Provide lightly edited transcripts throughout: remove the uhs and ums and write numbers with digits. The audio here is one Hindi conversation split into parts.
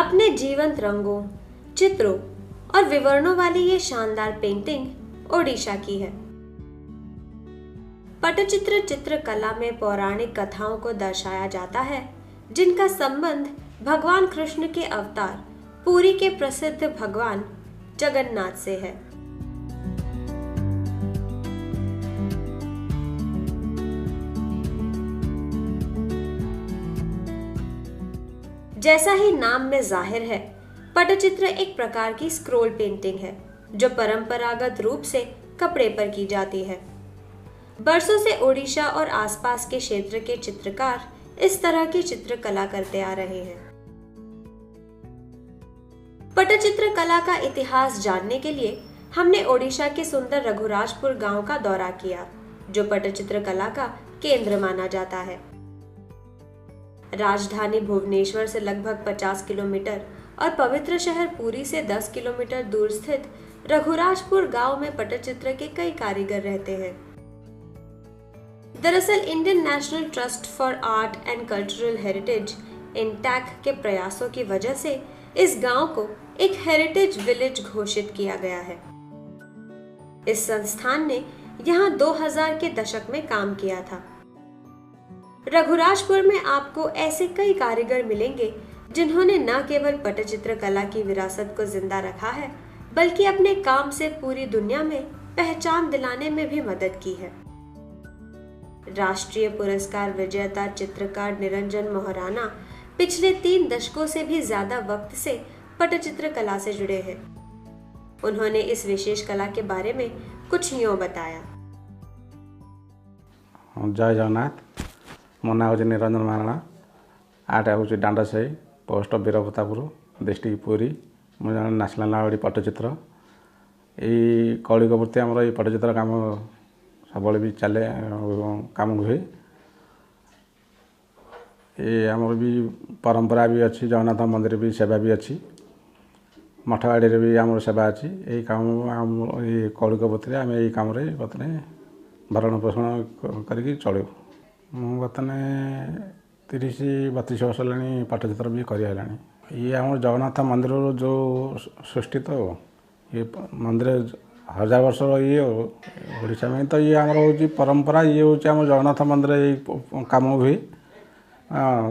अपने जीवंत रंगों, चित्रों और विवरणों वाली ये शानदार पेंटिंग ओडिशा की है। पटचित्र चित्रकला में पौराणिक कथाओं को दर्शाया जाता है, जिनका संबंध भगवान कृष्ण के अवतार पुरी के प्रसिद्ध भगवान जगन्नाथ से है। जैसा ही नाम में जाहिर है, पटचित्र एक प्रकार की स्क्रोल पेंटिंग है जो परंपरागत रूप से कपड़े पर की जाती है। बरसों से ओडिशा और आसपास के क्षेत्र के चित्रकार इस तरह की चित्रकला करते आ रहे हैं। पटचित्र कला का इतिहास जानने के लिए हमने ओडिशा के सुंदर रघुराजपुर गांव का दौरा किया, जो पटचित्र कला का केंद्र माना जाता है। राजधानी भुवनेश्वर से लगभग 50 किलोमीटर और पवित्र शहर पुरी से 10 किलोमीटर दूर स्थित रघुराजपुर गांव में पटचित्र के कई कारीगर रहते हैं। दरअसल Indian National Trust for Art and Cultural Heritage INTACH के प्रयासों की वजह से इस गांव को एक हेरिटेज विलेज घोषित किया गया है। इस संस्थान ने यहां 2000 के दशक में काम किया था। रघुराजपुर में आपको ऐसे कई कारीगर मिलेंगे जिन्होंने न केवल पटचित्र कला की विरासत को जिंदा रखा है, बल्कि अपने काम से पूरी दुनिया में पहचान दिलाने में भी मदद की है। राष्ट्रीय पुरस्कार विजेता चित्रकार निरंजन मोहराना पिछले 3 दशकों से भी ज्यादा वक्त से पटचित्र कला से जुड़े हैं। उन्होंने इस विशेष कला के बारे में कुछ यूं बताया। जय जगन्नाथ। मो ना हूँ निरंजन महाराणा। आर्ट हूँ डांडासाही, पोस्ट वीरप्रतापुर, डिस्ट्रिक्ट पुरी। मुझे नेशनल अवार्ड पटचित्र। यही कौलिक वृत्ति आमर ये पटचित्र काम सब भी चले काम हुए। ये आमर भी परंपरा भी अच्छी, जगन्नाथ मंदिर भी सेवा भी अच्छी, मठवाड़ी भी आम सेवा अच्छी। यही काम ये कौलिक वृत्ति आम यही काम बर्तने भरण पोषण करके चलू। बर्तने 30-32 वर्ष है पटचित्र भी कर। ये आम जगन्नाथ मंदिर जो सृष्टि, तो ये मंदिर 1000 वर्ष ये ओडिशा में, तो ये आम हूँ परंपरा। ये हूँ आम जगन्नाथ मंदिर ये काम हुए।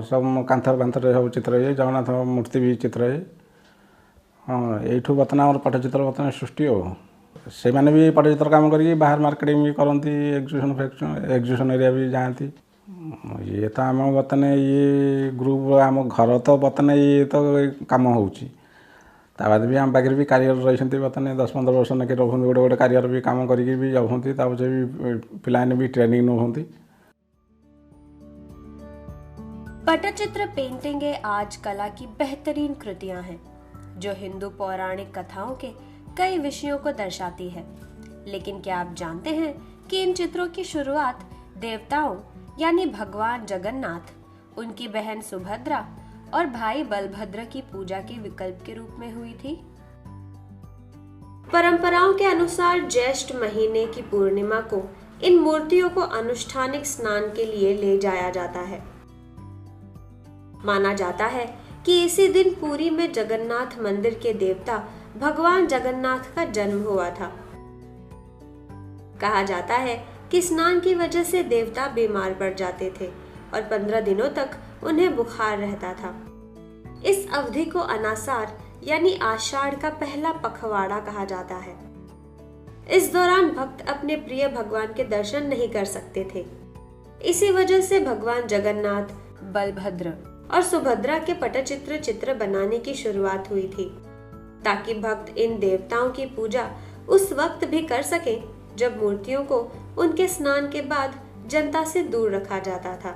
सब कांथर कांथर सब चित्र है, जगन्नाथ मूर्ति भी चित्र है। हाँ, यू बर्तमान पटचित्र बर्तमान सृष्टि हो। से मैंने भी पटचित्र काम करके बाहर मार्केटिंग भी करती, एग्जीबिशन एरिया भी जाती। ये तो आम बर्तमान ये ग्रुप आम घर तो बर्तमान ये तो काम होता भी आम पाखे भी कारीगर रही बर्तमान 10-15 वर्ष ना रोक गोटे गोटे कारीगर भी काम करके भी जाऊँगी। भी पिलाने भी ट्रेनिंग नौकरी। पटचित्र पेंटिंगें आज कला की बेहतरीन कृतियां हैं जो हिंदू पौराणिक कथाओं के कई विषयों को दर्शाती है। लेकिन क्या आप जानते हैं कि इन चित्रों की शुरुआत देवताओं यानी भगवान जगन्नाथ, उनकी बहन सुभद्रा और भाई बलभद्र की पूजा के विकल्प के रूप में हुई थी। परंपराओं के अनुसार ज्येष्ठ महीने की पूर्णिमा को इन मूर्तियों को अनुष्ठानिक स्नान के लिए ले जाया जाता है। माना जाता है कि इसी दिन पुरी में जगन्नाथ मंदिर के देवता भगवान जगन्नाथ का जन्म हुआ था। कहा जाता है कि स्नान की वजह से देवता बीमार पड़ जाते थे और 15 दिनों तक उन्हें बुखार रहता था। इस अवधि को अनासार यानी आषाढ़ का पहला पखवाड़ा कहा जाता है। इस दौरान भक्त अपने प्रिय भगवान के दर्शन नहीं कर सकते थे। इसी वजह से भगवान जगन्नाथ, बलभद्र और सुभद्रा के पटचित्र चित्र बनाने की शुरुआत हुई थी, ताकि भक्त इन देवताओं की पूजा उस वक्त भी कर सके जब मूर्तियों को उनके स्नान के बाद जनता से दूर रखा जाता था।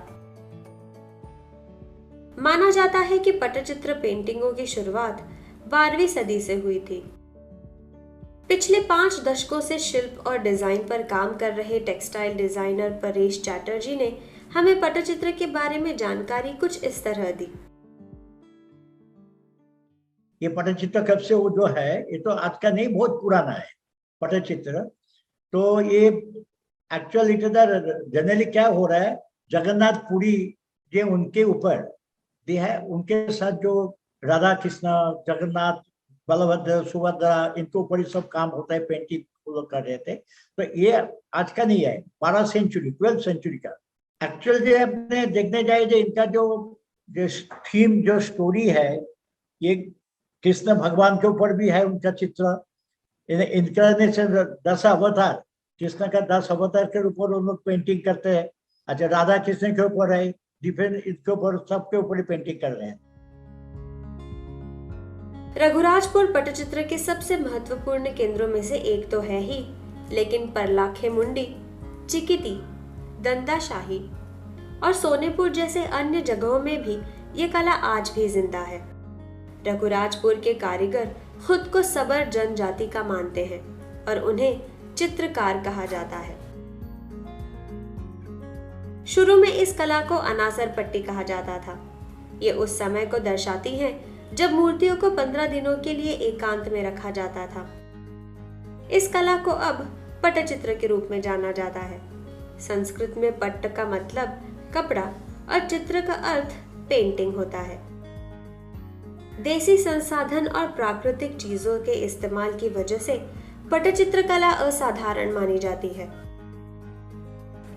माना जाता है कि पटचित्र पेंटिंगों की शुरुआत 12वीं सदी से हुई थी। पिछले 5 दशकों से शिल्प और डिजाइन पर काम कर रहे टेक्सटाइल डिजाइनर परेश चैटर्जी ने हमें पटचित्र के बारे में जानकारी कुछ इस तरह दी। ये पटचित्र कब से वो जो है, ये तो आज का नहीं, बहुत पुराना है पटचित्र। तो ये एक्चुअल जनरली क्या हो रहा है, जगन्नाथ पुरी ये उनके ऊपर है, उनके साथ जो राधा कृष्ण, जगन्नाथ, बलभद्र, सुभद्रा, इनके ऊपर ही सब काम होता है, पेंटिंग वो लोग कर रहे थे। तो ये आज का नहीं है, 12 सेंचुरी 12 सेंचुरी का एक्चुअल जो अपने देखने जाए, जो इनका जो थीम, जो स्टोरी है, ये कृष्ण भगवान के ऊपर भी है उनका चित्र। इनका ने से 10 अवतार, कृष्ण का 10 अवतार के ऊपर उन लोग पेंटिंग करते हैं। अच्छा, राधा कृष्ण के ऊपर है, डिफरेंट, इनके ऊपर, सबके ऊपर पेंटिंग कर रहे हैं। रघुराजपुर पटचित्र के सबसे महत्वपूर्ण केंद्रों में से एक तो है ही, लेकिन परलाखे मुंडी, चिकिती, दंताशाही और सोनेपुर जैसे अन्य जगहों में भी ये कला आज भी जिंदा है। रघुराजपुर के कारीगर खुद को सबर जनजाति का मानते हैं और उन्हें चित्रकार कहा जाता है। शुरू में इस कला को अनासर पट्टी कहा जाता था। ये उस समय को दर्शाती है जब मूर्तियों को 15 दिनों के लिए एकांत में रखा जाता था। इस कला को अब पटचित्र के रूप में जाना जाता है। संस्कृत में पट्ट का मतलब कपड़ा और चित्र का अर्थ पेंटिंग होता है। देसी संसाधन और प्राकृतिक चीजों के इस्तेमाल की वजह से पटचित्र कला असाधारण मानी जाती है।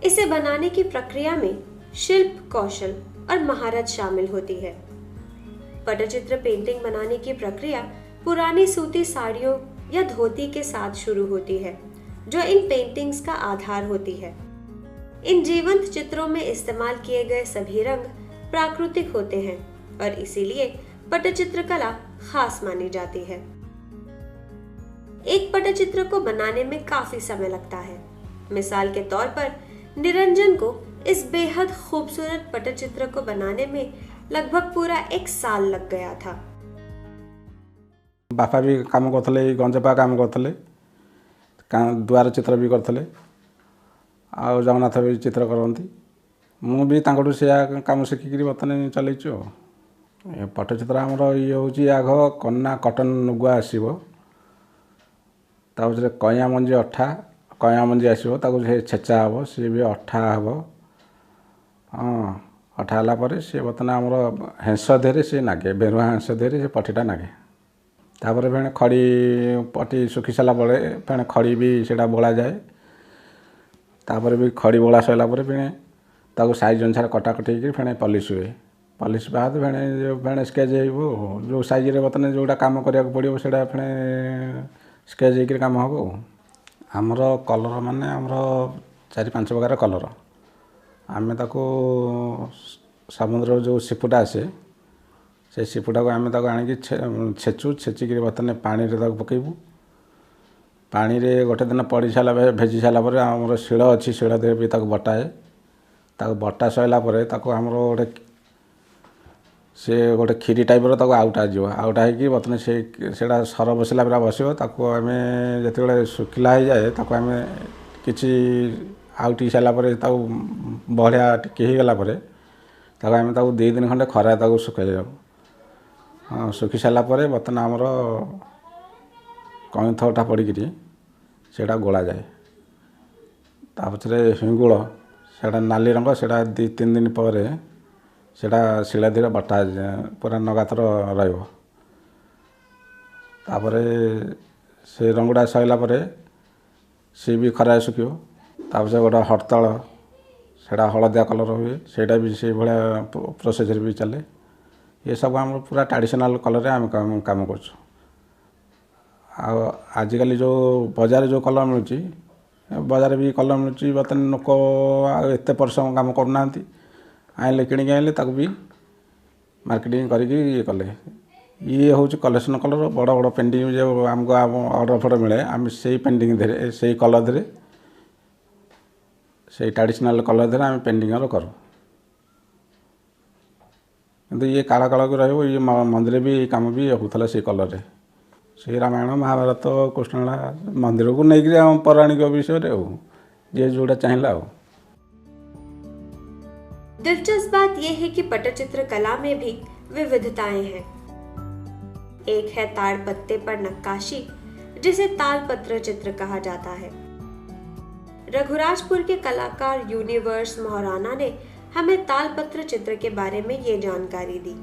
इसे बनाने की प्रक्रिया में शिल्प कौशल और महारत शामिल होती है। पटचित्र पेंटिंग बनाने की प्रक्रिया पुरानी सूती साड़ियों या धोती के साथ शुरू होती है, जो इन पेंटिंग्स का आधार होती है। इन जीवंत चित्रों में इस्तेमाल किए गए सभी रंग प्राकृतिक होते हैं और इसीलिए पटचित्र कला खास मानी जाती है। एक पटचित्र को बनाने में काफी समय लगता है। मिसाल के तौर पर निरंजन को इस बेहद खूबसूरत पटचित्र को बनाने में लगभग पूरा 1 साल लग गया था। बापा भी काम करते, गंजपा काम करते, द्वार चित्र भी करते, आ जगन्नाथ भी चित्र करती। मु भी तांकठू से काम शिखिकी बर्तमान चलैछु। पटचित्र आमर ये हूँ आग कन्ना कटन नुआ आसो, तापर कइया मंजी अठा, कइया मंजी आसो, छेचा हम, सी भी अठा हम। हाँ, अठा है सी बर्तमान आमर हेंस देहरे सी नागे, बेरुआ हेंस देहरे से पटीटा नागे। तापर फेणे खड़ी पटी सुखी सारा फेणे खड़ी भी सेटा बोला जाए। तापर भी खड़ी बोला सरला फेणे ताको साइज अनुसार कटाकटी फेणे पॉलिश हुए। पॉलिश बाद फेणे स्केच हो, जो साइज बर्तमान जोटा कम करा पड़ो से स्केच होकर कम हम। आमर कलर माने आमर 4-5 प्रकार कलर। आमे ताको समुद्र जो सिपुटा आसे से सिपुटा को आमे ताको आनिकी छेचु, छेचिक बर्तमान पानी रे ताको पकेबू। पानी रे गोटे दिन पड़ी सारा भेजी सारापर आमर शिल अच्छी, शिल दे भी ताको बटाए। ताको बटा सरला ताको आमर गोटे से गोटे खीरी टाइप आउटा जीव, आउटा होगी बर्तमान से सर बसला पूरा बस आम जो शुखिला हो जाए आम कि आउटी सारापर बढ़िया टिके हो गलापर आम 2 दिन खंडे खरा सुखाई जाऊ। हाँ, सुखी सारापर बर्तमान आमर कईथटा पड़ी से गोला जाए। तापरे हिंगुल से नाली रंग से 2-3 दिन पर सेटा शिला धीरे बटा पूरा नगातर रहा। से रंगुड़ा सरला सी भी खरा सुखो। तापर गोटे हड़ताल से हलदिया कलर हुए, सेटा भी से भाया प्रोसेस भी चले। ये सब आम पूरा ट्रेडिशनल कलर आम काम कर। आजिकल जो बाजार जो कलर मिलूँ, बाजार भी कलर मिलूँ, बर्तमान लोक एत परिश्रम काम करना आइले किणी आइले ताको भी मार्केटिंग करके ये कले। ये हूँ कलेक्शन कलर बड़ बड़ पेंटिंग जो आमको ऑर्डर फर्डर मिले, आम से पेंटिंग धीरे से कलर धीरे से ट्रेडिशनल कलर धीरे आम पेंटिंग करूँ। किंतु ये काला काला को रही ये मंदिर भी काम भी होता से कलर से रामायण महाभारत कृष्णला मंदिर को लेकिन आम पौराणिक विषय जे जोटा चाहिए। दिलचस्प बात यह है कि पटचित्र कला में भी विविधताएं हैं। एक है ताड़पत्ते पर नक्काशी, जिसे तालपत्र चित्र कहा जाता है। रघुराजपुर के कलाकार यूनिवर्स मोहराना ने हमें तालपत्र चित्र के बारे में ये जानकारी दी।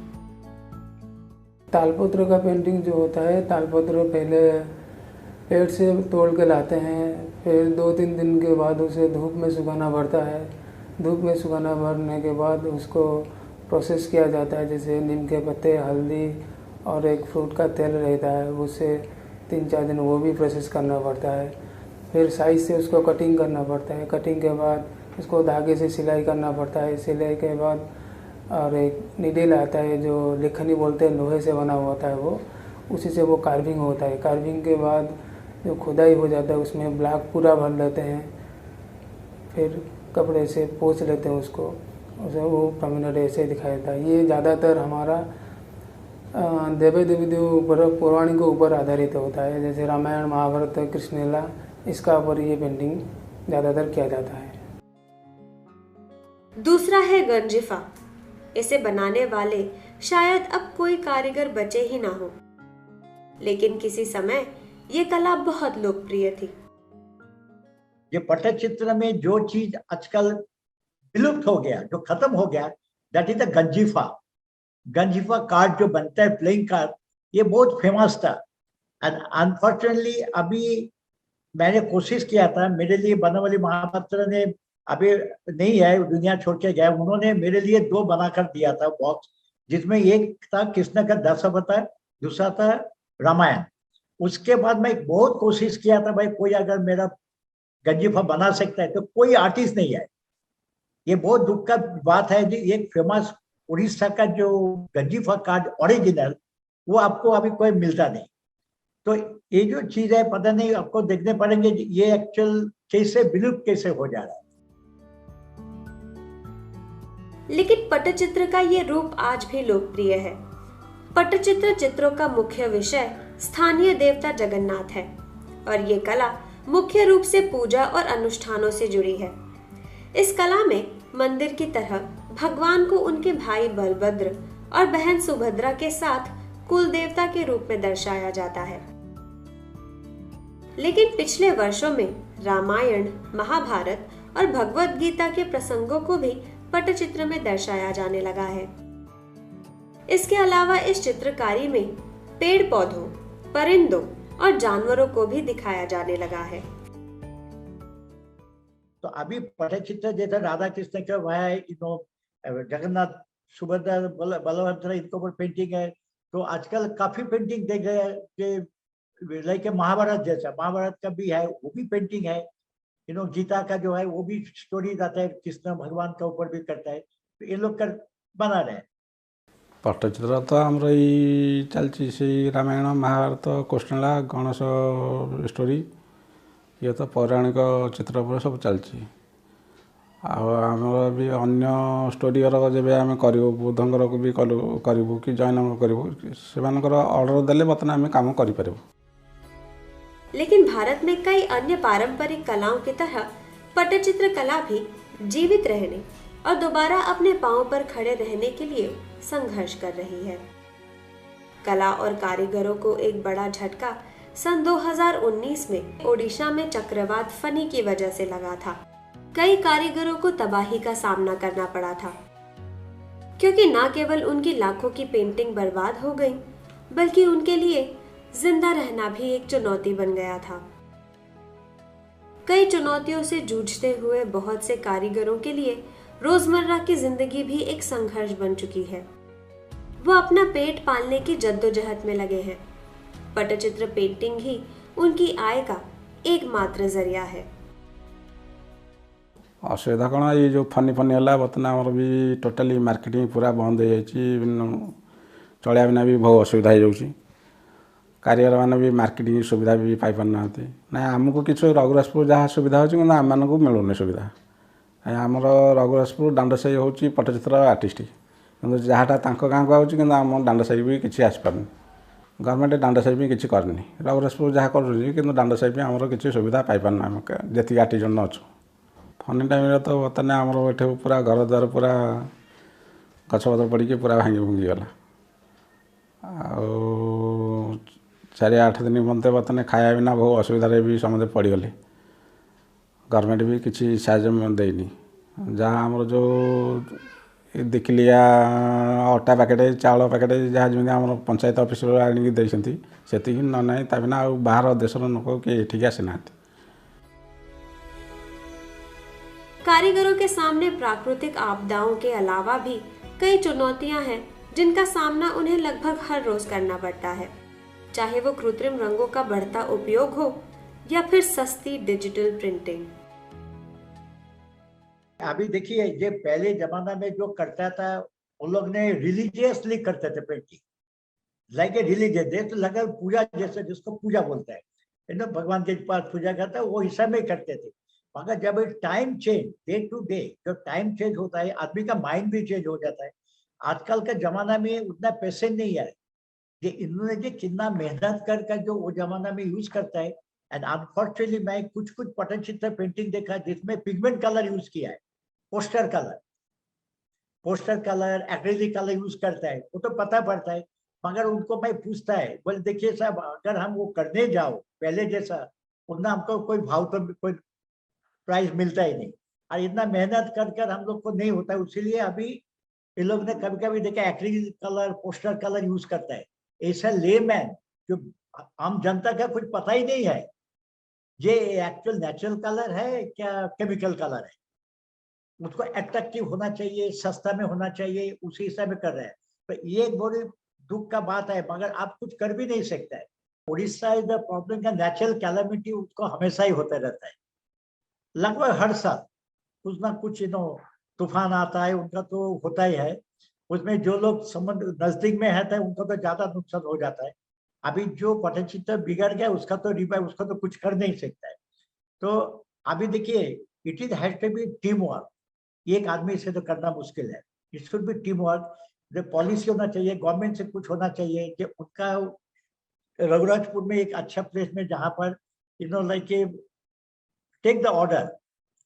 तालपत्र का पेंटिंग जो होता है, तालपत्र पहले पेड़ से तोड़ के लाते हैं, फिर 2-3 दिन के बाद उसे धूप में सुखाना पड़ता है। धूप में सुखाना पड़ने के बाद उसको प्रोसेस किया जाता है, जैसे नीम के पत्ते, हल्दी और एक फ्रूट का तेल रहता है, उससे 3-4 दिन वो भी प्रोसेस करना पड़ता है। फिर साइज से उसको कटिंग करना पड़ता है। कटिंग के बाद उसको धागे से सिलाई करना पड़ता है। सिलाई के बाद और एक नीडल आता है जो लेखनी बोलते हैं, लोहे से बना हुआ होता है वो, उसी से वो कार्विंग होता है। कार्विंग के बाद जो खुदाई हो जाता है उसमें ब्लॉक पूरा भर लेते हैं, फिर कपड़े से पोंछ लेते हैं उसको, उसे वो परमानेंट ऐसे दिखाई देता है। ये ज़्यादातर हमारा देवी देवियों पर, पौराणिक के ऊपर आधारित होता है, जैसे रामायण, महाभारत, कृष्णलीला, इसका ऊपर ये पेंटिंग ज़्यादातर किया जाता है। दूसरा है गंजिफा। इसे बनाने वाले शायद अब कोई कारीगर बचे ही ना हो, लेकिन किसी समय ये कला बहुत लोकप्रिय थी। ये पटचित्र में जो चीज आजकल विलुप्त हो गया, जो खत्म हो गया, that is the Ganjifa. Ganjifa card जो बनता है, प्लेइंग कार्ड, ये बहुत फेमस था। एंड अनफॉर्चुनेटली अभी मैंने कोशिश किया था, मेरे लिए बनवाली महापात्र ने अभी नहीं है, दुनिया छोड़ के गया, उन्होंने मेरे लिए 2 बनाकर दिया था बॉक्स, जिसमें एक था कृष्ण का दशावतार, दूसरा था रामायण। उसके बाद मैं बहुत कोशिश किया था, भाई कोई अगर मेरा गंजिफा बना सकता है, तो कोई आर्टिस्ट नहीं है। ये बहुत दुख का बात है। एक फेमस उड़ीसा का जो गंजिफा कार्ड ओरिजिनल, वो आपको अभी कोई मिलता नहीं। तो ये जो चीज है, पता नहीं, आपको देखने पड़ेंगे ये एक्चुअल कैसे विलुप्त कैसे हो जा रहा है। लेकिन पटचित्र का ये रूप आज भी लोकप्रिय है। पटचित्र चित्रों का मुख्य विषय स्थानीय देवता जगन्नाथ है और ये कला मुख्य रूप से पूजा और अनुष्ठानों से जुड़ी है। इस कला में मंदिर की तरह भगवान को उनके भाई बलभद्र और बहन सुभद्रा के साथ कुल देवता के रूप में दर्शाया जाता है। लेकिन पिछले वर्षों में रामायण, महाभारत और भगवद गीता के प्रसंगों को भी पटचित्र में दर्शाया जाने लगा है। इसके अलावा इस चित्रकारी में पेड़ पौधों, परिंदों और जानवरों को भी दिखाया जाने लगा है। तो अभी पटचित्र जैसा राधा कृष्ण का वह है, जगन्नाथ, सुभद्रा, बलभद्र, इनके ऊपर पेंटिंग है। तो आजकल काफी पेंटिंग देख रहे हैं कि लाइक महाभारत जैसा, महाभारत का भी है, वो भी पेंटिंग है। गीता का जो है वो भी स्टोरी आता है, कृष्ण भगवान का ऊपर भी करता है। तो ये लोग कर बना रहे हैं। पट्टचित्र तो आमर ये चलती से रामायण, महाभारत, कृष्णलीला, गणेश स्टोरी, ये तो पौराणिक चित्र पर सब चलती। आमर भी अन्य स्टोरी जब आम करूँ, बुद्धंकर को भी करूँ कि जैन करूँ, से ऑर्डर देले बर्तमान आम काम करूँ। लेकिन भारत में कई अन्य पारंपरिक कलाओं की तरह पटचित्र कला भी जीवित रहने और दोबारा अपने पांव पर खड़े रहने के लिए संघर्ष कर रही है। कला और कारीगरों को एक बड़ा झटका सन 2019 में ओडिशा में चक्रवात फनी की वजह से लगा था। कई कारीगरों को तबाही का सामना करना पड़ा था, क्योंकि न केवल उनकी लाखों की पेंटिंग बर्बाद हो गई, बल्कि उनके लिए जिंदा रहना भी एक चुनौती बन गया था। कई चुनौतियों से जूझते हुए बहुत से कारीगरों के लिए रोजमर्रा की जिंदगी भी एक संघर्ष बन चुकी है। वो अपना पेट पालने की जद्दोजहद में लगे हैं। पटचित्र पेंटिंग ही उनकी आय का एकमात्र जरिया है। असुविधा कौन, ये जो फनी है बर्तमान आमर भी टोटाली मार्केटिंग पूरा बंद हो चलिया बिना भी बहुत असुविधा हो जाऊँगी। कारीगर मैंने भी मार्केटिंग सुविधा भी पाई पाना ना। आमको किसी रघुराजपुर जहाँ सुविधा होती कि आम को मिलूनी सुविधा। आमर रघुराजपुर दांडसाही हूँ पटचित्र आर्टिस्ट, जहाँटा गाँव को आम दांडसाही भी किसी आसपार। गवर्नमेंट दांडसाही भी किसी करनी, रघुराजपुर जहाँ कर दांडसाही भी आमर किसी सुविधा पाई पाना आम जी आर्टिजन अच्छु। फनी टाइम तो बर्तमान आमर ये पूरा घर द्वार पूरा गछपतर पड़ी पूरा भांगी भुंगी गला। 4-8 दिन मत बर्तमान खाया बिना बहुत असुविधा भी समझे पड़गले। गवर्नमेंट भी किसी साहाଯ୍य देनी। जहाँ आमर जो देखिए अटा पैकेट चाउल पैकेट जहाँ जमी आम पंचायत ऑफिस आनिक देती से ना ता बिना बाहर देशर लोक किए एठिक आसीना। कारीगरों के सामने प्राकृतिक आपदाओं के अलावा भी कई चुनौतियां हैं जिनका सामना उन्हें लगभग हर रोज करना पड़ता है, चाहे वो कृत्रिम रंगों का बढ़ता उपयोग हो या फिर सस्ती डिजिटल प्रिंटिंग। अभी देखिए, ये पहले जमाना में जो करता था उन लोग ने रिलीजियसली करते थे पेंटिंग, लाइक ए रिलीजियस, तो लगा पूजा जैसे, जिसको पूजा बोलता है भगवान के पास पूजा करता है, वो हिसाब में करते थे। मगर जब time change, day to day जब टाइम चेंज होता है, आदमी का माइंड भी चेंज हो जाता है। आजकल के जमाना में उतना पैसे नहीं है, ये इन्होंने जो कितना मेहनत कर जो वो जमाना में यूज करता है। एंड अनफॉर्चुनेटली मैं कुछ पटचित्र पेंटिंग देखा जिसमें पिगमेंट कलर यूज किया है, poster colour acrylic colour use करता है, वो तो पता पड़ता है। मगर उनको मैं पूछता है, बोले देखिए साहब, अगर हम वो करने जाओ पहले जैसा, उतना हमको कोई भाव तो कोई प्राइस मिलता ही नहीं, और इतना मेहनत कर हम लोग को नहीं होता है। इसीलिए अभी ये लोग ने कभी कभी देखा acrylic colour, poster colour use करता है। ऐसा लेमैन जो आम जनता का कुछ पता ही नहीं है ये एक्चुअल नेचुरल कलर है क्या केमिकल कलर है। उसको अट्रैक्टिव होना चाहिए, सस्ता में होना चाहिए, उसी हिसाब में कर रहे हैं। तो ये एक बड़ी दुख का बात है, मगर आप कुछ कर भी नहीं सकते है। उड़ीसा इज द प्रॉब्लम का नेचुरल कैलामिटी उसको हमेशा ही होता रहता है, लगभग हर साल कुछ ना कुछ तूफान आता है, उनका तो होता ही है। उसमें जो लोग समुद्र नजदीक में रहते हैं उनका तो ज्यादा नुकसान हो जाता है। अभी जो पटचित्र बिगड़ गया उसका तो रिवाइव, उसका तो कुछ कर नहीं सकता है। तो अभी देखिए, it is has to be team work, एक आदमी से तो करना मुश्किल है। It should be team work, जो पॉलिसी होना चाहिए, गवर्नमेंट से कुछ होना चाहिए कि उनका रघुराजपुर में एक अच्छा प्लेस में जहाँ पर like take the order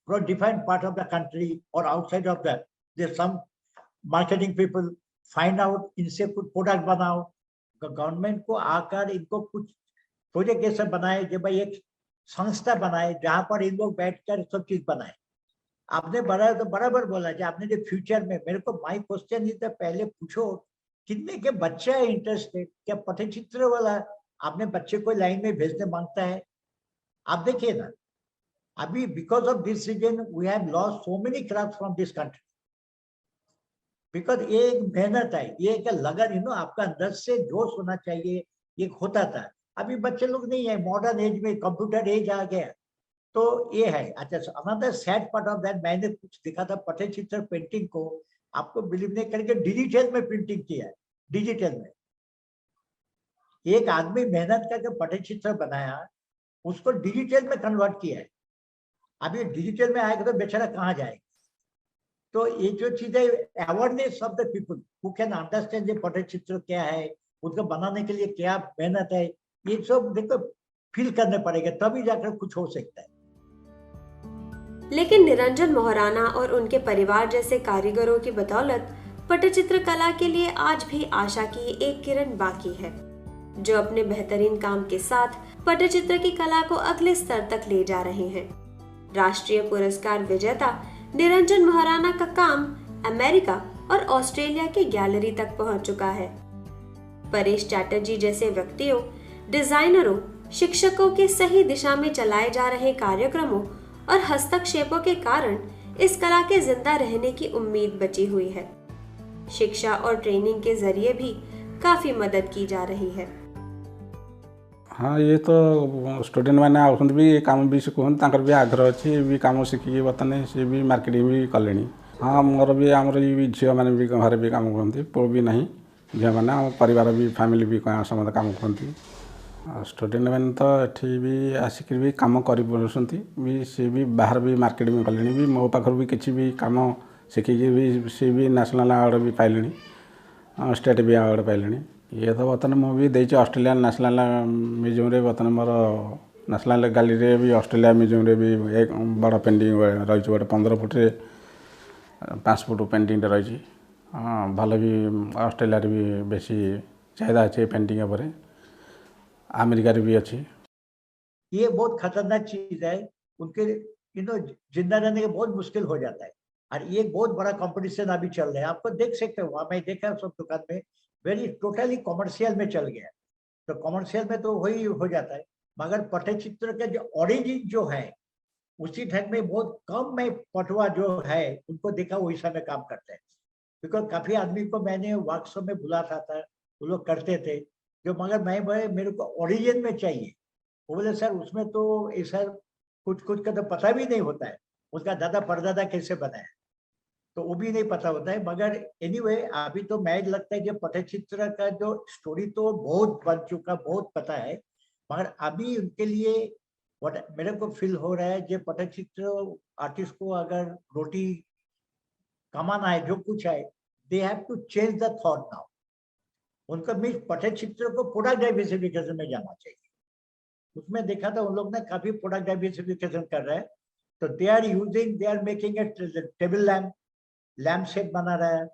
from different part of the country or outside of that, there's some marketing people find out, इनसे कुछ प्रोडक्ट बनाओ। गवर्नमेंट को आकर इनको कुछ प्रोजेक्ट ऐसा बनाए कि भाई एक संस्था बनाए जहां पर इन लोग बैठकर सब चीज बनाए। आपने बराबर बोला कि आपने जो फ्यूचर में, मेरे को माई क्वेश्चन इज पहले पूछो कितने के बच्चे है इंटरेस्टेड, क्या पटचित्र वाला आपने बच्चे को लाइन में भेजने मांगता है। आप देखिए ना, अभी because of this reason we have lost so many craft from this country, because ये एक मेहनत है, ये एक लगन, आपका अंदर से जोश होना चाहिए, ये होता था। अभी बच्चे लोग नहीं है, मॉडर्न एज में कंप्यूटर एज आ गया, तो ये है। अच्छा, another sad part of that, मैंने कुछ दिखा था पटचित्र पेंटिंग को, आपको बिलीव नहीं करके डिजिटल में प्रिंटिंग किया है। डिजिटल में एक आदमी मेहनत करके पटचित्र बनाया, उसको डिजिटल में कन्वर्ट किया है। अभी डिजिटल में आएगा तो बेचारा कहाँ जाएगा। तो ये जो चीज है, awareness of the people who can understand ये पटचित्र क्या है, उसको बनाने के लिए क्या मेहनत है, ये सब देखो फील करने पड़ेगा, तभी जाकर कुछ हो सकता है। लेकिन निरंजन मोहराना और उनके परिवार जैसे कारीगरों की बदौलत पटचित्र कला के लिए आज भी आशा की एक किरण बाकी है, जो अपने बेहतरीन काम के साथ पटचित्र की कला को अगले स्तर तक ले जा रहे हैं। राष्ट्रीय पुरस्कार विजेता निरंजन मोहराना का काम अमेरिका और ऑस्ट्रेलिया की गैलरी तक पहुंच चुका है। परेश चैटर्जी जैसे व्यक्तियों, डिजाइनरों, शिक्षकों के सही दिशा में चलाए जा रहे कार्यक्रमों और हस्तक्षेपों के कारण इस कला के जिंदा रहने की उम्मीद बची हुई है। शिक्षा और ट्रेनिंग के जरिए भी काफी मदद की जा रही है। हाँ, ये तो स्टूडेंट मैंने आउट भी ये काम भी शिखुन, भी आग्रह अच्छी, ये भी काम शिखिकी बर्तमान सी भी मार्केटिंग भी कले। हाँ, मोर भी आमर भी झील मैंने भी घर भी काम करती, पुओ भी नहीं, झील मैंने आम परिवार भी फैमिली भी समस्त काम करती। स्टूडेंट मैंने तो ये भी आसिक भी कम कर सी भी बाहर भी मार्केट में कले भी, मो पाखर भी किसी भी कम शिखिकी भी सी भी नेशनल अवार्ड भी पाइले, स्टेट भी अवार्ड पाइले। ये तो बर्तमान मुझे देती ऑस्ट्रेलिया नेशनल म्यूजियम रे, बर्तमान मोर नेशनल गैलरी भी ऑस्ट्रेलिया म्यूजियम रे भी एक बड़ पेंटिंग रही, गोटे 15 फुट 5 फुट पेंटिंग रही। हाँ, भल भी ऑस्ट्रेलिया भी बेसी चाहिदा अच्छे पेंटिंग पर, अमेरिका भी अच्छी। ये बहुत खतरनाक चीज है, उनके जिंदा रहने के बहुत मुश्किल हो जाता है। और ये बहुत बड़ा कंपटीशन अभी चल रहा है, आपको देख सकते हो, वहां मैं देखा सब दुकान में वेरी टोटली कॉमर्शियल में चल गया। तो कॉमर्शियल में तो वही हो जाता है, मगर पटचित्र का जो ओरिजिन जो है उसी ढंग में बहुत कम में पटुआ जो है उनको देखा वही समय काम करते हैं। बिकॉज काफी आदमी को मैंने वर्कशॉप में बुलाता था, वो लोग करते थे जो, मगर मैं मेरे को ओरिजिन में चाहिए। वो बोले सर उसमें तो ऐसा कुछ का तो पता भी नहीं होता है, उसका दादा परदादा कैसे बनाया तो वो भी नहीं पता होता है। मगर एनीवे अभी तो मैं लगता है कि पटचित्र का जो स्टोरी तो बहुत बन चुका, बहुत पता है, मगर अभी उनके लिए मेरे को फील हो रहा है जो पटचित्र आर्टिस्ट को अगर रोटी कमाना है जो कुछ है, they have to change the thought now. उनका मीन पटचित्र को प्रोडक्ट डाइवर्सिफिकेशन में जाना चाहिए। उसमें देखा था उन लोग ने काफी प्रोडक्ट डाइवर्सिफिकेशन कर रहे हैं। तो they are making a table lamp shape बना रहा है,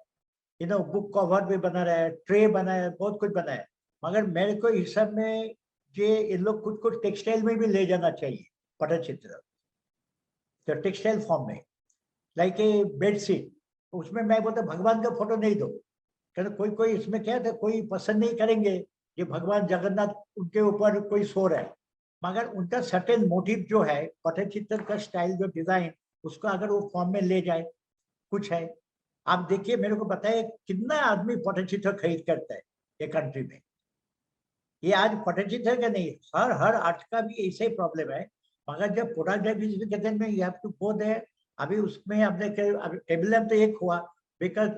बुक कवर भी बना रहा है, ट्रे बना है, बहुत कुछ बना है। मगर मेरे को इस सब में ये इन लोग कुछ टेक्सटाइल में भी ले जाना चाहिए पटचित्र, तो टेक्सटाइल फॉर्म में लाइक ए बेडशीट, उसमें मैं बोलता भगवान का फोटो नहीं दो, क्योंकि कोई इसमें क्या था, कोई पसंद नहीं करेंगे कि भगवान जगन्नाथ उनके ऊपर कोई सो रहा है, मगर उनका सर्टेन मोटिव जो है पटचित्र का स्टाइल जो डिजाइन, उसको अगर वो फॉर्म में ले जाए कुछ है। आप देखिए मेरे को बताइए कितना आदमी पटचित्र खरीद करता है ये कंट्री में। ये आज पटचित्र का नहीं, हर आर्ट का भी ऐसे ही प्रॉब्लम है। मगर जब प्रोडक्ट डाइवर्सिफिकेशन में you have to go there, अभी उसमें हमने टेबल लैम्प तो एक हुआ, because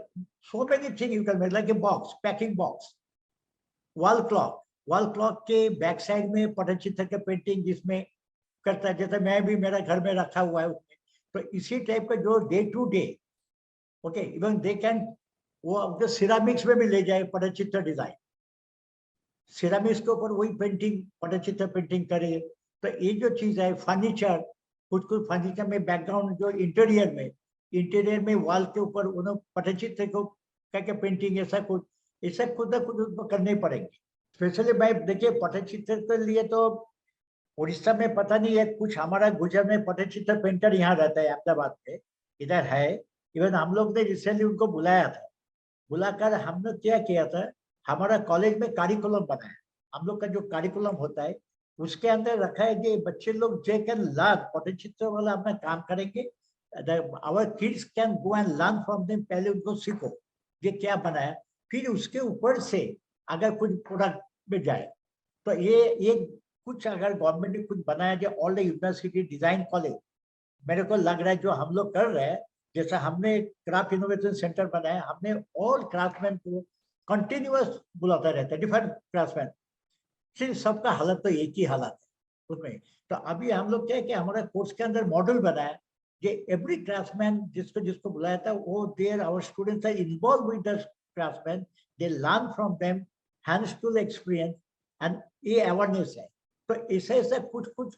so many thing you can make, like a box, packing box, wall clock के बैक साइड में पटचित्र के पेंटिंग जिसमें करता है, जैसे मैं भी मेरा घर में रखा हुआ है उसमें, तो इसी टाइप का जो day to day okay, even they can वो सिरामिक्स में भी ले जाए पटचित्र डिजाइन, सिरामिक्स के ऊपर वही पेंटिंग पटचित्र पेंटिंग करे। तो ये जो चीज है फर्नीचर, कुछ फर्नीचर में बैकग्राउंड जो इंटीरियर में वॉल के ऊपर उन्होंने पटचित्र को क्या पेंटिंग ऐसा कुछ ना कुछ करने पड़ेंगे। स्पेशली भाई देखिए पटचित्र के लिए तो उड़ीसा में पता नहीं है, कुछ हमारा गुजरात में पटचित्र पेंटर यहाँ रहता है अहमदाबाद में, इधर है। इवन हम लोग ने रिसेंटली उनको बुलाया था, बुलाकर हमने क्या किया था, हमारा कॉलेज में कारिकुलम बनाया। हम लोग का जो कारिकुलम होता है उसके अंदर रखा है कि बच्चे लोग जे कैन लर्न पटचित्र वाला अपना काम करेंगे, our kids can go and learn from them. पहले उनको सीखो ये क्या बनाया, फिर उसके ऊपर से अगर कुछ प्रोडक्ट में जाए। तो ये कुछ अगर गवर्नमेंट ने कुछ बनाया जो all the university design college, मेरे को लग रहा है जो हम लोग कर रहे हैं, जैसा हमने क्राफ्ट इनोवेशन सेंटर बनाया, हमने ऑल क्राफ्टमैन को कंटिन्यूअस बुलाता रहता है, डिफरेंट क्राफ्टमैन, सिर्फ सबका हालत तो एक ही हालत है उसमें। तो अभी हम लोग क्या है कि हमारा कोर्स के अंदर मॉड्यूल बनाया कि एवरी क्राफ्टमैन जिसको बुलाया था वो there our students are involve with the craftsman, they learn from them, hands to experience, and ये अवेयरनेस है। तो ऐसा कुछ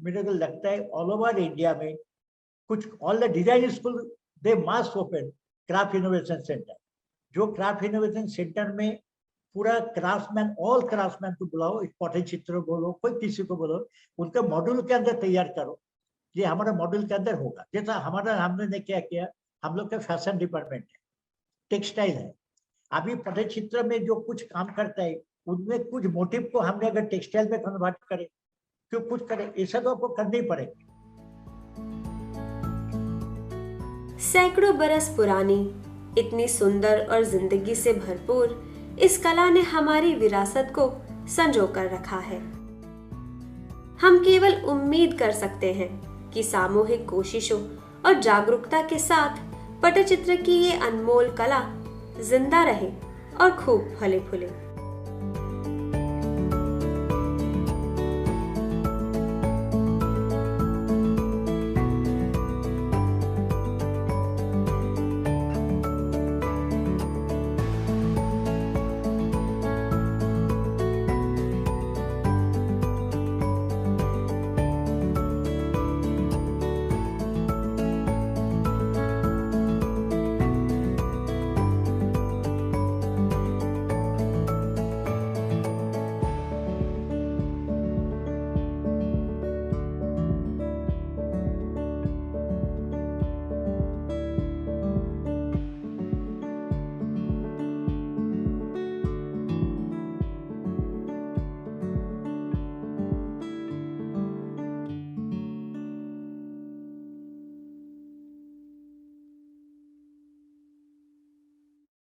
मेरे को लगता है ऑल ओवर इंडिया में कुछ all the design school they must open craft innovation centre. जो क्राफ्ट इनोवेशन सेंटर में पूरा क्राफ्टमैन, ऑल क्राफ्टमैन को बुलाओ, पटचित्र बोलो, कोई किसी को बोलो, उनका मॉड्यूल के अंदर तैयार करो। ये हमारा मॉड्यूल के अंदर होगा। जैसा हमने क्या किया, हम लोग का फैशन डिपार्टमेंट है, टेक्सटाइल है, अभी पटचित्र में जो कुछ काम करता है उनमें कुछ मोटिव को हमने अगर टेक्सटाइल में कन्वर्ट करें, क्यों कुछ करें, ऐसा तो आपको करना ही पड़ेगा। सैकड़ों बरस पुरानी, इतनी सुंदर और जिंदगी से भरपूर इस कला ने हमारी विरासत को संजो कर रखा है। हम केवल उम्मीद कर सकते हैं कि सामूहिक कोशिशों और जागरूकता के साथ पटचित्र की ये अनमोल कला जिंदा रहे और खूब फले फूले।